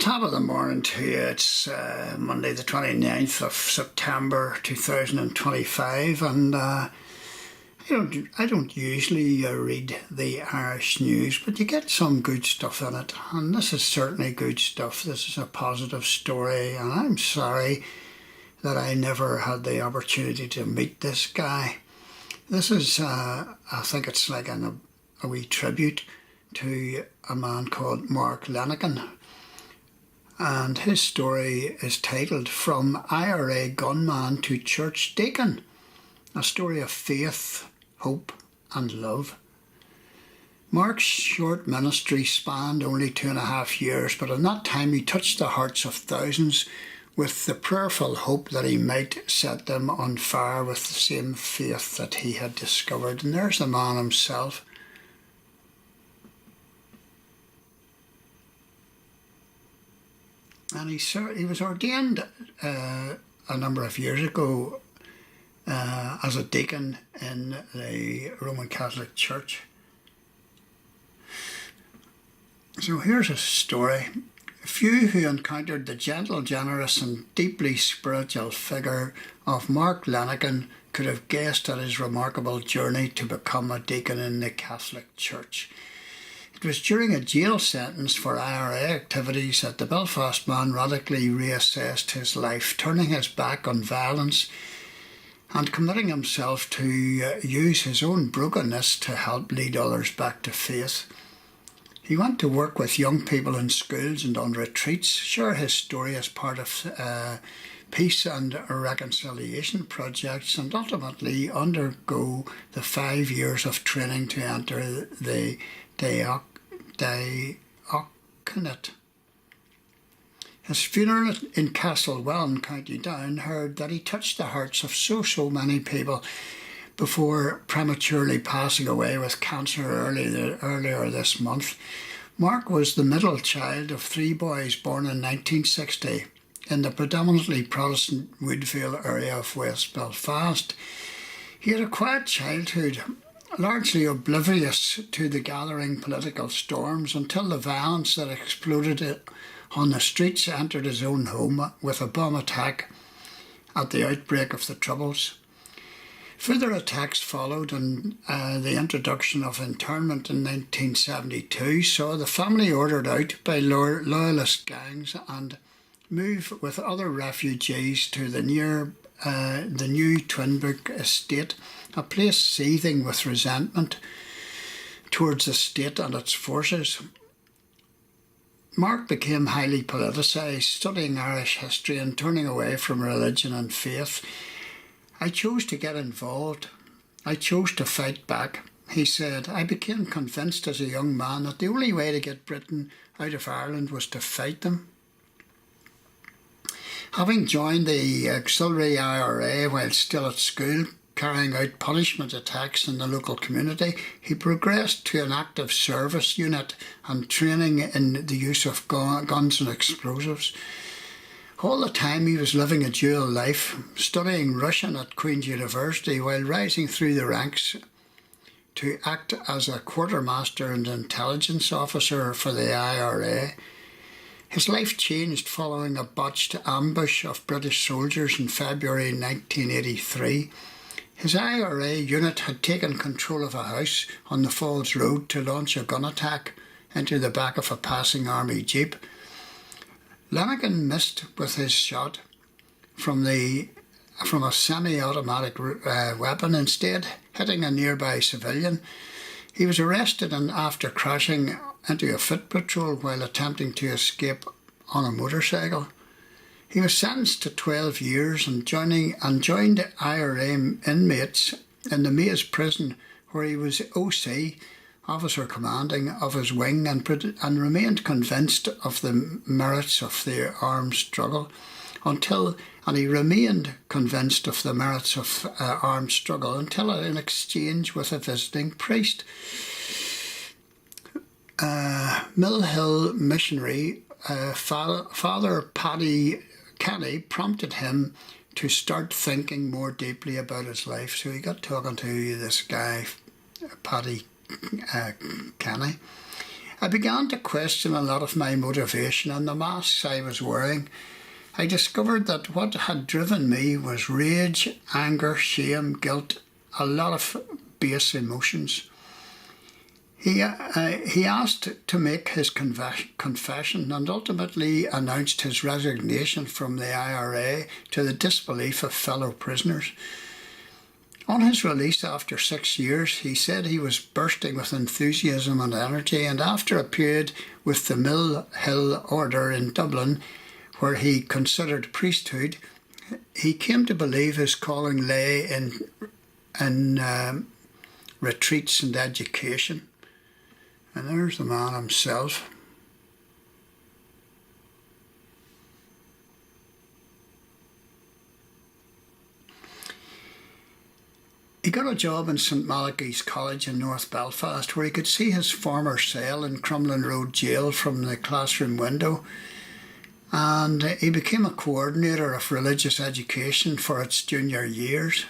Top of the morning to you. It's Monday the 29th of September 2025, and I don't usually read the Irish news, but you get some good stuff in it, and this is certainly good stuff. This is a positive story, and I'm sorry that I never had the opportunity to meet this guy. This is, I think it's like a wee tribute to a man called Mark Lenaghan. And his story is titled From IRA Gunman to Church Deacon, a story of faith, hope and love. Mark's short ministry spanned only 2.5 years, but in that time he touched the hearts of thousands with the prayerful hope that he might set them on fire with the same faith that he had discovered. And there's the man himself. And he was ordained a number of years ago as a deacon in the Roman Catholic Church. So here's a story. Few who encountered the gentle, generous and deeply spiritual figure of Mark Lenaghan could have guessed at his remarkable journey to become a deacon in the Catholic Church. It was during a jail sentence for IRA activities that the Belfast man radically reassessed his life, turning his back on violence and committing himself to use his own brokenness to help lead others back to faith. He went to work with young people in schools and on retreats, share his story as part of peace and reconciliation projects, and ultimately undergo the 5 years of training to enter the diaconate. His funeral in Castlewellan, County Down, heard that he touched the hearts of so many people before prematurely passing away with cancer earlier this month. Mark was the middle child of 3 boys born in 1960 in the predominantly Protestant Woodvale area of West Belfast. He had a quiet childhood, largely oblivious to the gathering political storms until the violence that exploded on the streets entered his own home with a bomb attack at the outbreak of the Troubles. Further attacks followed, and the introduction of internment in 1972 saw the family ordered out by loyalist gangs and move with other refugees to the new Twinbrook estate, a place seething with resentment towards the state and its forces. Mark became highly politicised, studying Irish history and turning away from religion and faith. I chose to get involved. I chose to fight back, he said. I became convinced as a young man that the only way to get Britain out of Ireland was to fight them. Having joined the auxiliary IRA while still at school, carrying out punishment attacks in the local community, he progressed to an active service unit and training in the use of guns and explosives. All the time he was living a dual life, studying Russian at Queen's University while rising through the ranks to act as a quartermaster and intelligence officer for the IRA. His life changed following a botched ambush of British soldiers in February 1983. His IRA unit had taken control of a house on the Falls Road to launch a gun attack into the back of a passing army jeep. Lenaghan missed with his shot from a semi-automatic weapon, instead hitting a nearby civilian. He was arrested and after crashing into a foot patrol while attempting to escape on a motorcycle. He was sentenced to 12 years and joined IRA inmates in the Maze prison, where he was OC, officer commanding of his wing, and remained convinced of the merits of the armed struggle until in exchange with a visiting priest. Mill Hill missionary Father Paddy Kenny prompted him to start thinking more deeply about his life. So he got talking to this guy, Paddy Kenny, I began to question a lot of my motivation and the masks I was wearing. I discovered that what had driven me was rage, anger, shame, guilt, a lot of base emotions. He asked to make his confession and ultimately announced his resignation from the IRA to the disbelief of fellow prisoners. On his release after 6 years, he said he was bursting with enthusiasm and energy, and after a period with the Mill Hill Order in Dublin, where he considered priesthood, he came to believe his calling lay in retreats and education. And there's the man himself. He got a job in St Malachy's College in North Belfast, where he could see his former cell in Crumlin Road Jail from the classroom window, and he became a coordinator of religious education for its junior years.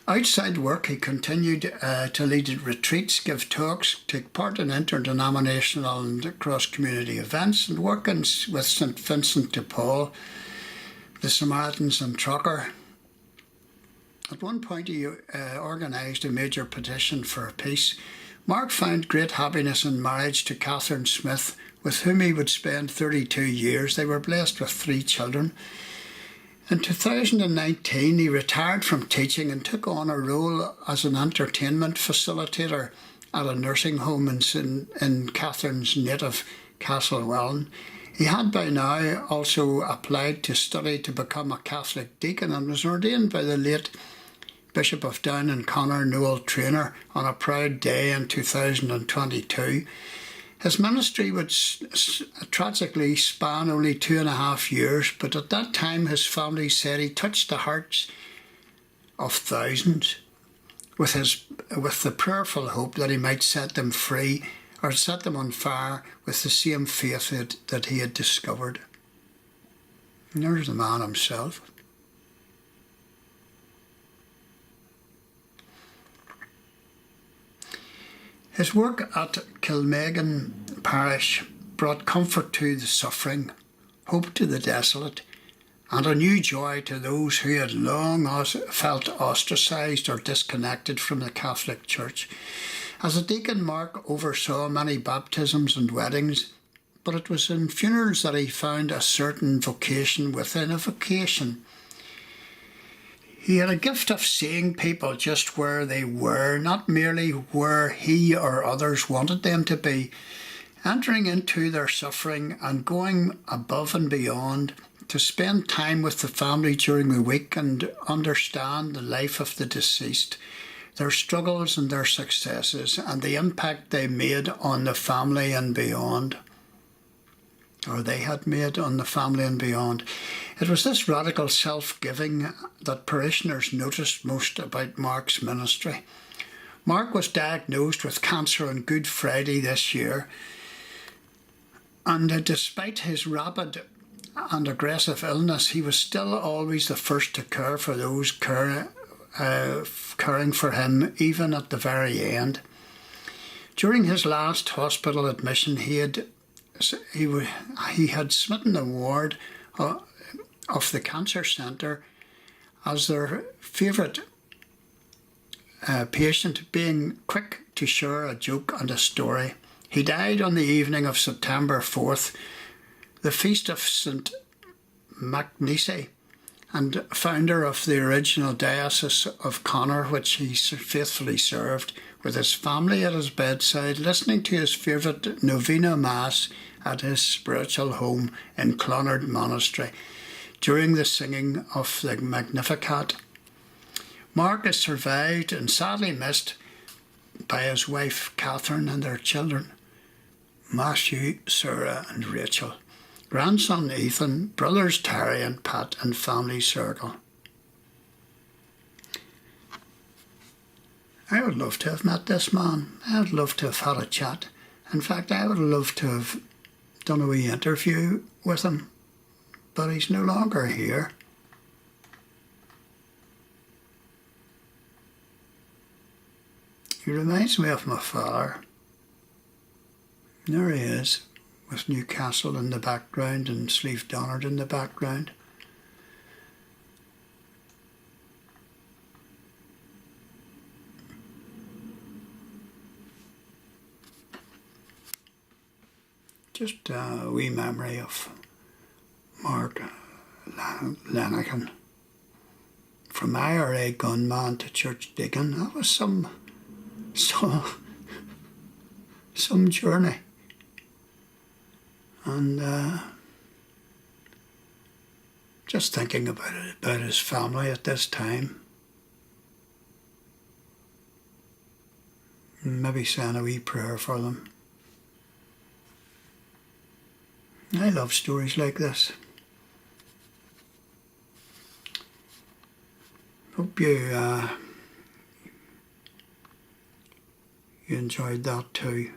Outside work, he continued to lead retreats, give talks, take part in interdenominational and cross-community events, and work with St Vincent de Paul, the Samaritans and Trucker. At one point, he organised a major petition for peace. Mark found great happiness in marriage to Catherine Smith, with whom he would spend 32 years. They were blessed with 3 children. In 2019, he retired from teaching and took on a role as an entertainment facilitator at a nursing home in Catherine's native Castlewellan. He had by now also applied to study to become a Catholic deacon and was ordained by the late Bishop of Down and Connor, Noel Traynor, on a proud day in 2022. His ministry would tragically span only 2.5 years, but at that time his family said he touched the hearts of thousands with the prayerful hope that he might set them free or set them on fire with the same faith that he had discovered. And there's the man himself. His work at Kilmegan Parish brought comfort to the suffering, hope to the desolate, and a new joy to those who had long felt ostracised or disconnected from the Catholic Church. As a deacon, Mark oversaw many baptisms and weddings, but it was in funerals that he found a certain vocation within a vocation. He had a gift of seeing people just where they were, not merely where he or others wanted them to be, entering into their suffering and going above and beyond to spend time with the family during the week and understand the life of the deceased, their struggles and their successes, and the impact they made on the family and beyond, or they had made on the family and beyond. It was this radical self-giving that parishioners noticed most about Mark's ministry. Mark was diagnosed with cancer on Good Friday this year, and despite his rapid and aggressive illness, he was still always the first to care for those caring for him, even at the very end. During his last hospital admission, he had smitten the ward of the cancer centre as their favourite patient, being quick to share a joke and a story. He died on the evening of September 4th, the feast of St Macnese, and founder of the original Diocese of Connor, which he faithfully served, with his family at his bedside, listening to his favourite novena mass at his spiritual home in Clonard Monastery during the singing of the Magnificat. Mark is survived and sadly missed by his wife Catherine and their children, Matthew, Sarah and Rachel, grandson Ethan, brothers Terry and Pat, and family circle. I would love to have met this man. I would love to have had a chat. In fact, I would love to have done a wee interview with him, but he's no longer here. He reminds me of my father. There he is, with Newcastle in the background and Slieve Donard in the background. Just a wee memory of Mark Lenaghan. From IRA Gunman to Church Deacon, that was some journey. And just thinking about his family at this time. Maybe saying a wee prayer for them. I love stories like this. Hope you enjoyed that too.